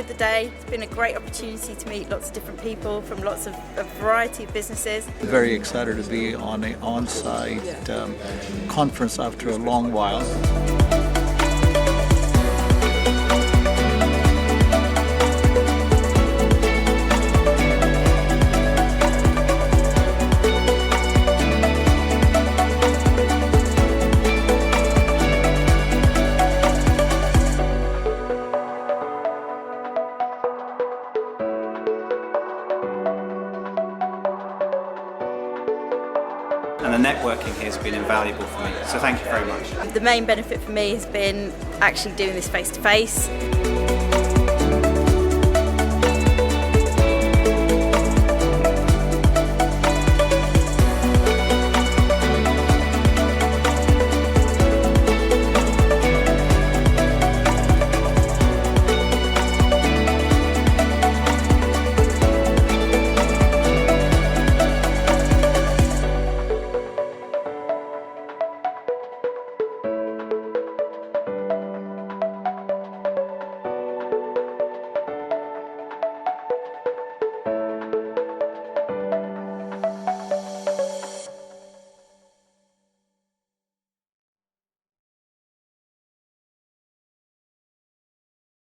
enjoyed the day. It's been a great opportunity to meet lots of different people from lots of a variety of businesses. Very excited to be on an on-site conference after a long while. And the networking here has been invaluable for me, so thank you very much. The main benefit for me has been actually doing this face to face.